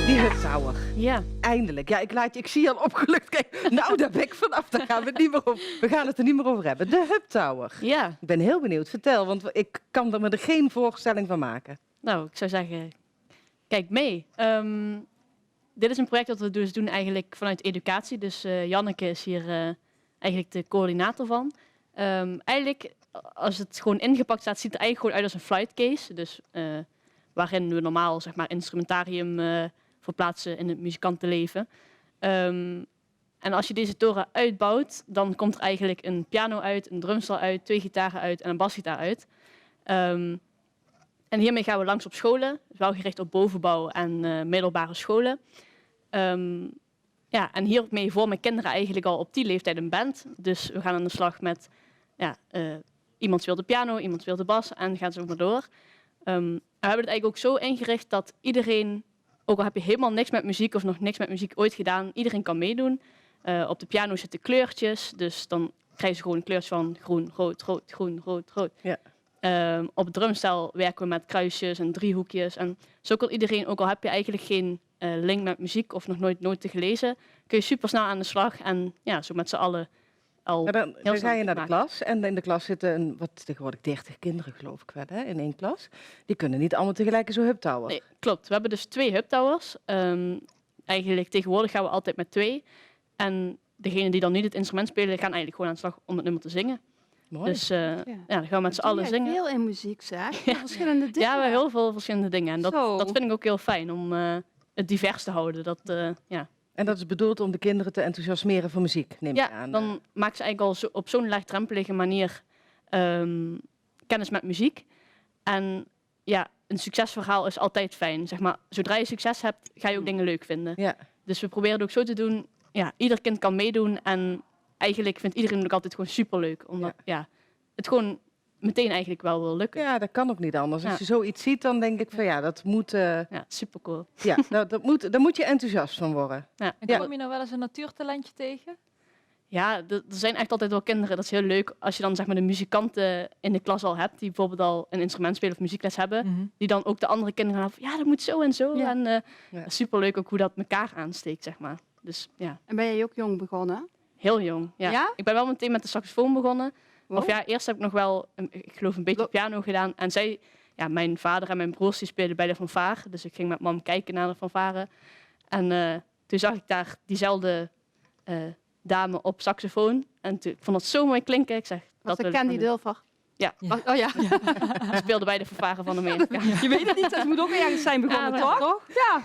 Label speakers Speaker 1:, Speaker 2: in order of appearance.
Speaker 1: Die huptower.
Speaker 2: Ja.
Speaker 1: Eindelijk. Ja, ik zie je al opgelucht. Kijk, nou, daar ben ik vanaf. Daar gaan we het niet meer over. We gaan het er niet meer over hebben. De huptower.
Speaker 2: Ja.
Speaker 1: Ik ben heel benieuwd. Vertel, want ik kan er me er geen voorstelling van maken.
Speaker 2: Nou, ik zou zeggen, kijk mee. Dit is een project dat we dus doen eigenlijk vanuit educatie. Dus Janneke is hier eigenlijk de coördinator van. Eigenlijk, als het gewoon ingepakt staat, ziet het er eigenlijk gewoon uit als een flight case. Dus waarin we normaal zeg maar instrumentarium verplaatsen in het muzikantenleven. En als je deze toren uitbouwt, dan komt er eigenlijk een piano uit, een drumstel uit, 2 gitaren uit en een basgitaar uit. En hiermee gaan we langs op scholen, wel gericht op bovenbouw en middelbare scholen. Ja, en hiermee vormen kinderen eigenlijk al op die leeftijd een band. Dus we gaan aan de slag met, iemand speelt de piano, iemand speelt de bas en gaat zo maar door. We hebben het eigenlijk ook zo ingericht dat iedereen, ook al heb je helemaal niks met muziek of nog niks met muziek ooit gedaan, iedereen kan meedoen. Op de piano zitten kleurtjes, dus dan krijgen ze gewoon kleurtjes van groen, rood, rood, groen, rood, rood. Ja. Op het drumstel werken we met kruisjes en driehoekjes. En zo kan iedereen, ook al heb je eigenlijk geen link met muziek of nog nooit te gelezen, kun je super snel aan de slag en ja, zo met z'n allen al. Ja,
Speaker 1: dan ga je naar de klas en in de klas zitten tegenwoordig 30 kinderen geloof ik wel, hè, in één klas. Die kunnen niet allemaal tegelijk zo huptower.
Speaker 2: Nee, klopt. We hebben dus 2 huptowers. Eigenlijk tegenwoordig gaan we altijd met 2. En degenen die dan niet het instrument spelen, gaan eigenlijk gewoon aan de slag om het nummer te zingen.
Speaker 1: Mooi.
Speaker 2: Dus dan gaan we met z'n allen zingen.
Speaker 3: Veel in muziek, zeg. Verschillende dingen.
Speaker 2: Ja, heel veel verschillende dingen. En dat vind ik ook heel fijn om het divers te houden.
Speaker 1: En dat is bedoeld om de kinderen te enthousiasmeren voor muziek, neem je aan.
Speaker 2: Dan maakt ze eigenlijk al op zo'n laagdrempelige manier kennis met muziek. En ja, een succesverhaal is altijd fijn. Zeg maar, zodra je succes hebt, ga je ook dingen leuk vinden. Ja. Dus we proberen het ook zo te doen. Ja, ieder kind kan meedoen en eigenlijk vindt iedereen het ook altijd gewoon superleuk. Omdat het gewoon meteen eigenlijk wel wil lukken.
Speaker 1: Ja, dat kan ook niet anders. Als je zoiets ziet, dan denk ik van ja, dat moet...
Speaker 2: Ja, supercool.
Speaker 1: Ja, daar moet je enthousiast van worden.
Speaker 4: Ja. En kom je nou wel eens een natuurtalentje tegen?
Speaker 2: Ja, er zijn echt altijd wel kinderen. Dat is heel leuk als je dan zeg maar de muzikanten in de klas al hebt, die bijvoorbeeld al een instrument spelen of muziekles hebben, die dan ook de andere kinderen gaan van, ja, dat moet zo en zo. Ja. En superleuk ook hoe dat elkaar aansteekt, zeg maar. Dus, ja.
Speaker 3: En ben jij ook jong begonnen?
Speaker 2: Heel jong, ja. Ik ben wel meteen met de saxofoon begonnen. Wow. Of ja, eerst heb ik nog wel, ik geloof een beetje piano gedaan. En zij, mijn vader en mijn broers, die speelden bij de fanfare. Dus ik ging met mam kijken naar de fanfare. En toen zag ik daar diezelfde dame op saxofoon. En toen, ik vond dat zo mooi klinken. Ik zeg,
Speaker 3: was dat Candy Dulfer?
Speaker 2: Ja.
Speaker 3: Oh ja.
Speaker 2: Die speelde bij de fanfare van Amerika.
Speaker 3: Je weet het niet, dat moet ook ergens zijn begonnen, toch?
Speaker 2: Ja.